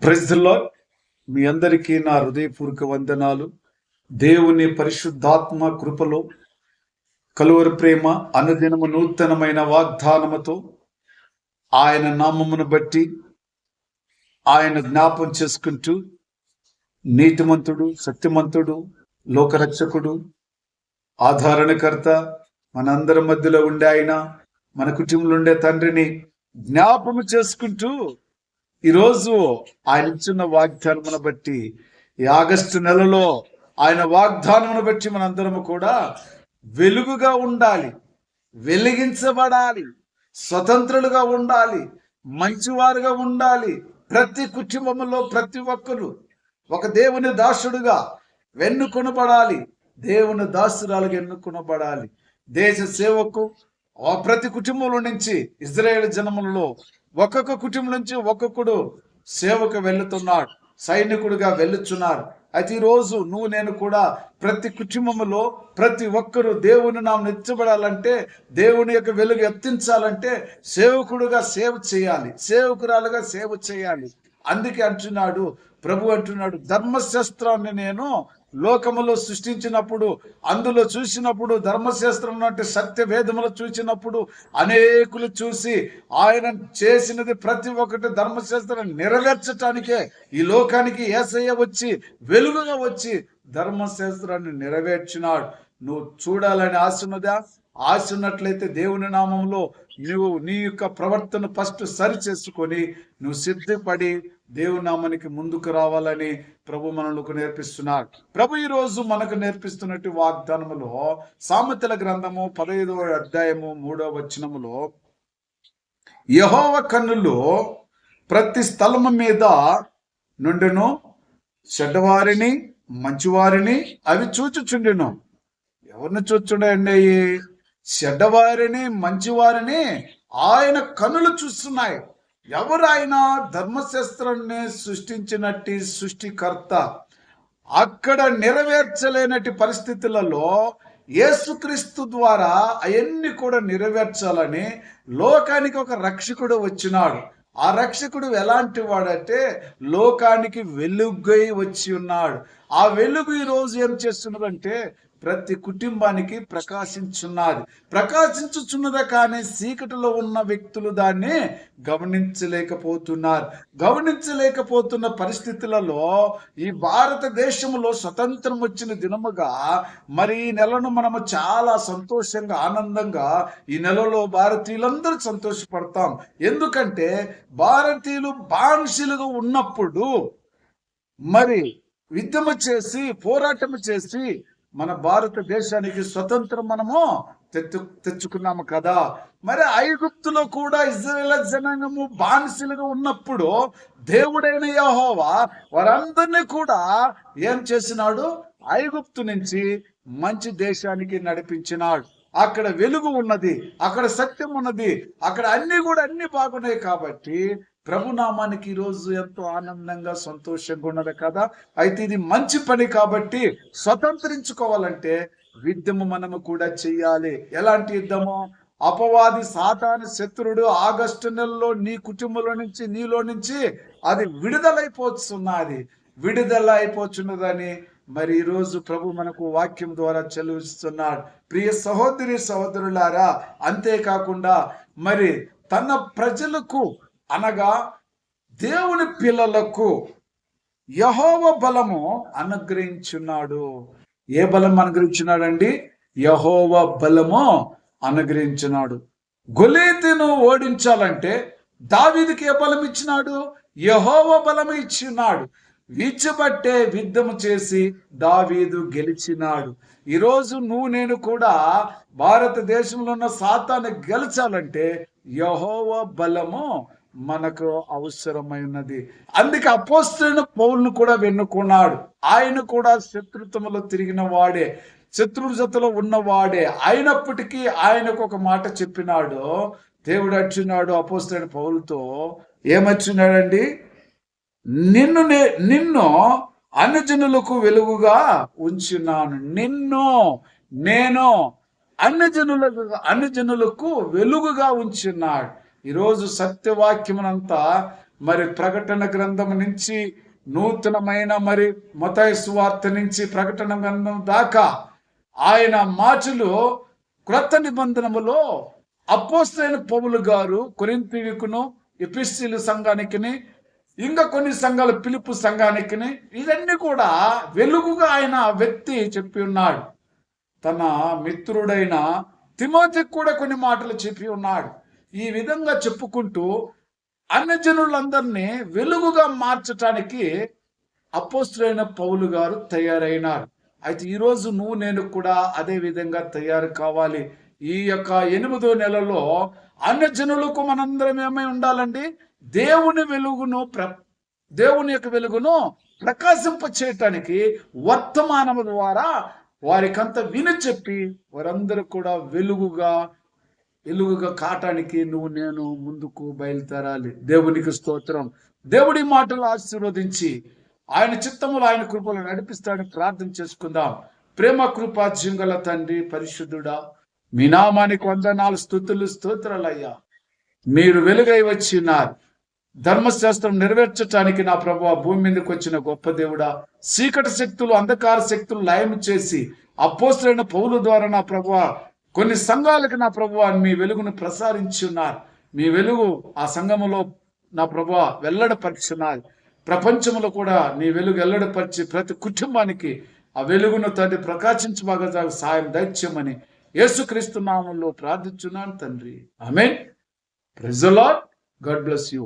Praise the lord. మీ అందరికీ నా హృదయపూర్వక వందనాలు. దేవుని పరిశుద్ధాత్మ కృపలో కలువరి ప్రేమ అనుదినము నూతనమైన వాగ్దానముతో ఆయన నామమును బట్టి ఆయన జ్ఞాపం చేసుకుంటూ నీతిమంతుడు, సత్యమంతుడు, లోకరక్షకుడు, ఆధారణకర్త, మనందరి మధ్యలో ఉండే ఆయన, మన కుటుంబంలో ఉండే తండ్రిని జ్ఞాపము చేసుకుంటూ ఈరోజు ఆయన ఇచ్చిన వాగ్దానమును బట్టి ఈ ఆగస్టు నెలలో ఆయన వాగ్దానమును బట్టి మనందరము కూడా వెలుగుగా ఉండాలి, వెలిగించబడాలి, స్వతంత్రులుగా ఉండాలి, మంచివారుగా ఉండాలి. ప్రతి కుటుంబంలో ప్రతి ఒక్కరు ఒక దేవుని దాసుడుగా ఎన్నుకొనబడాలి, దేవుని దాసురాలుగా ఎన్నుకొనబడాలి. దేశ సేవకు ప్రతి కుటుంబంలో నుంచి ఇజ్రాయేల్ జనములలో ఒక్కొక్క కుటుంబం నుంచి ఒక్కొక్కడు సేవకు వెళ్తున్నాడు, సైనికుడిగా వెళ్ళుచున్నారు. అయితే ఈరోజు నువ్వు నేను కూడా ప్రతి కుటుంబంలో ప్రతి ఒక్కరు దేవుని నామం ఎత్తబడాలంటే, దేవుని యొక్క వెలుగు ఎత్తించాలంటే సేవకుడుగా సేవ చేయాలి, సేవకురాలుగా సేవ చేయాలి. అందుకే అంటున్నాడు ప్రభు, అంటున్నాడు ధర్మశాస్త్రాన్ని నేను లోకములో సృష్టించినప్పుడు, అందులో చూసినప్పుడు, ధర్మశాస్త్రం అంటే సత్య వేదములు చూసినప్పుడు అనేకులు చూసి ఆయన చేసినది ప్రతి ఒక్కటి ధర్మశాస్త్రం నెరవేర్చటానికే ఈ లోకానికి యేసయ్య వచ్చి వెలుగుగా వచ్చి ధర్మశాస్త్రాన్ని నెరవేర్చినాడు. నువ్వు చూడాలని ఆశ ఉన్నదా? ఆశ ఉన్నట్లయితే దేవుని నామంలో నువ్వు నీ యొక్క ప్రవర్తన ఫస్ట్ సరి చేసుకొని నువ్వు సిద్ధపడి దేవుని నామానికి ముందుకు రావాలని ప్రభు మనకు నేర్పిస్తున్నాడు. ప్రభు ఈరోజు మనకు నేర్పిస్తున్నట్టు వాగ్దానములో సామెతల గ్రంథము 15వ అధ్యాయము 3వ వచనములో, యెహోవా కన్నులు ప్రతి స్థలము మీద నుండును, చెడ్డవారిని మంచివారిని అవి చూచుచుండెను. ఎవరిని చూచుండండి? చెడ్డవారిని మంచివారిని ఆయన కన్నులు చూస్తున్నాయి. ఎవరు ఆయన? ధర్మశాస్త్రాన్ని సృష్టించినట్టి సృష్టికర్త. అక్కడ నెరవేర్చలేనటి పరిస్థితులలో యేసుక్రీస్తు ద్వారా అవన్నీ కూడా నెరవేర్చాలని లోకానికి ఒక రక్షకుడు వచ్చినాడు. ఆ రక్షకుడు ఎలాంటి వాడంటే లోకానికి వెలుగై వచ్చి ఉన్నాడు. ఆ వెలుగు ఈరోజు ఏం చేస్తున్నదంటే ప్రతి కుటుంబానికి ప్రకాశించున్నది. ప్రకాశించుచున్నదే కానీ చీకటిలో ఉన్న వ్యక్తులు దాన్ని గమనించలేకపోతున్న పరిస్థితులలో ఈ భారతదేశంలో స్వతంత్రం వచ్చిన దినముగా మరి ఈ నెలను మనము చాలా సంతోషంగా ఆనందంగా ఈ నెలలో భారతీయులందరూ సంతోషపడతాం. ఎందుకంటే భారతీయులు బానిసలుగా ఉన్నప్పుడు మరి యుద్ధము చేసి పోరాటం చేసి మన భారతదేశానికి స్వతంత్రం మనము తెచ్చుకున్నాము కదా. మరి ఐగుప్తులో కూడా ఇజ్రాయేల్ జనాంగము బానిసలుగా ఉన్నప్పుడు దేవుడైన యెహోవా వారందరినీ కూడా ఏం చేసినాడు? ఐగుప్తు నుంచి మంచి దేశానికి నడిపించినాడు. అక్కడ వెలుగు ఉన్నది, అక్కడ సత్యం ఉన్నది, అక్కడ అన్ని బాగున్నాయి. కాబట్టి ప్రభునామానికి ఈరోజు ఎంతో ఆనందంగా సంతోషంగా ఉన్నది కదా. అయితే ఇది మంచి పని కాబట్టి స్వతంత్రించుకోవాలంటే యుద్ధము మనము కూడా చెయ్యాలి. ఎలాంటి యుద్ధము? అపవాది సాతాను శత్రుడు ఆగస్టు నెలలో నీ కుటుంబంలో నుంచి నీలో నుంచి అది విడుదల అయిపోతున్నదని మరి ఈరోజు ప్రభు మనకు వాక్యం ద్వారా చదివిస్తున్నాడు. ప్రియ సహోదరి సహోదరులారా, అంతేకాకుండా మరి తన ప్రజలకు అనగా దేవుని పిల్లలకు యెహోవా బలము అనుగ్రహించున్నాడు. ఏ బలం అనుగ్రహించున్నాడండి? యెహోవా బలము అనుగ్రహించున్నాడు. గొలీతును ఓడించాలంటే దావీదుకి ఏ బలం ఇచ్చినాడు? యెహోవా బలం ఇచ్చినాడు. వీచబట్టే యుద్ధము చేసి దావీదు గెలిచినాడు. ఈరోజు నువ్వు నేను కూడా భారతదేశంలో ఉన్న సాతాను గెలిచాలంటే యెహోవా బలము మనకు అవసరమైనది. అందుకే అపోస్తలుడైన పౌలును కూడా వెన్నుకున్నాడు. ఆయన కూడా శత్రుత్వములో తిరిగిన వాడే, శత్రు జతలో ఉన్నవాడే. అయినప్పటికీ ఆయనకు ఒక మాట చెప్పినాడు. దేవుడు అంటున్నాడు అపోస్తలుడైన పౌలుతో, ఏమొచ్చినాడండి? నిన్ను అన్యజనులకు వెలుగుగా ఉంచున్నాను. నేను అన్యజనులకు వెలుగుగా ఉంచున్నాడు. ఈరోజు సత్యవాక్యమునంతా మరి ప్రకటన గ్రంథం నుంచి నూతనమైన మరి మత్తయి సువార్త నుంచి ప్రకటన గ్రంథం దాకా ఆయన మాటలు క్రొత్త నిబంధనములో అపోస్తలుడైన పౌలు గారు కొరింథీయులకును ఎఫెసీయుల సంఘానికిని ఇంకా కొన్ని సంఘాలు పిలుపు సంఘానికిని ఇవన్నీ కూడా వెలుగుగా ఆయన వ్యక్తి చెప్పి ఉన్నాడు. తన మిత్రుడైన తిమోతికి కూడా కొన్ని మాటలు చెప్పి ఉన్నాడు. ఈ విధంగా చెప్పుకుంటూ అన్యజనులందరినీ వెలుగుగా మార్చటానికి అపోస్తలుడైన పౌలు గారు తయారైనారు. అయితే ఈరోజు నువ్వు నేను కూడా అదే విధంగా తయారు కావాలి. ఈ యొక్క 8వ నెలలో అన్యజనులకు మనందరం ఏమై ఉండాలండి? దేవుని యొక్క వెలుగును ప్రకాశింప చేయటానికి వర్తమానము ద్వారా వారికంతా విని చెప్పి వారందరూ కూడా వెలుగుగా కాటానికి నువ్వు నేను ముందుకు బయలుదేరాలి. దేవునికి స్తోత్రం. దేవుడి మాటలు ఆశీర్వదించి ఆయన చిత్తములు ఆయన కృపలు నడిపిస్తాడని ప్రార్థన చేసుకుందాం. ప్రేమ కృపా జింగల తండ్రి పరిశుద్ధుడా, మీ నామానికి వందనాలు, స్తోత్రాలయ్యా. మీరు వెలుగై వచ్చినారు. ధర్మశాస్త్రం నెరవేర్చడానికి నా ప్రభువా భూమి మీదకి వచ్చిన గొప్ప దేవుడా, చీకటి శక్తులు అంధకార శక్తులు లయం చేసి అపోస్తలుడైన పౌలు ద్వారా నా ప్రభువా కొన్ని సంఘాలకు నా ప్రభువా మీ వెలుగును ప్రసారించి ఉన్నారు. మీ వెలుగు ఆ సంఘములో నా ప్రభువా వెల్లడపరిచున్నారు. ప్రపంచంలో కూడా నీ వెలుగు వెల్లడపరిచి ప్రతి కుటుంబానికి ఆ వెలుగును తండ్రి ప్రకాశించబాగా సాయం దైత్యమని యేసుక్రీస్తు నామములో ప్రార్థించున్నాను తండ్రి. ఆమేన్. Praise the lord. God bless you.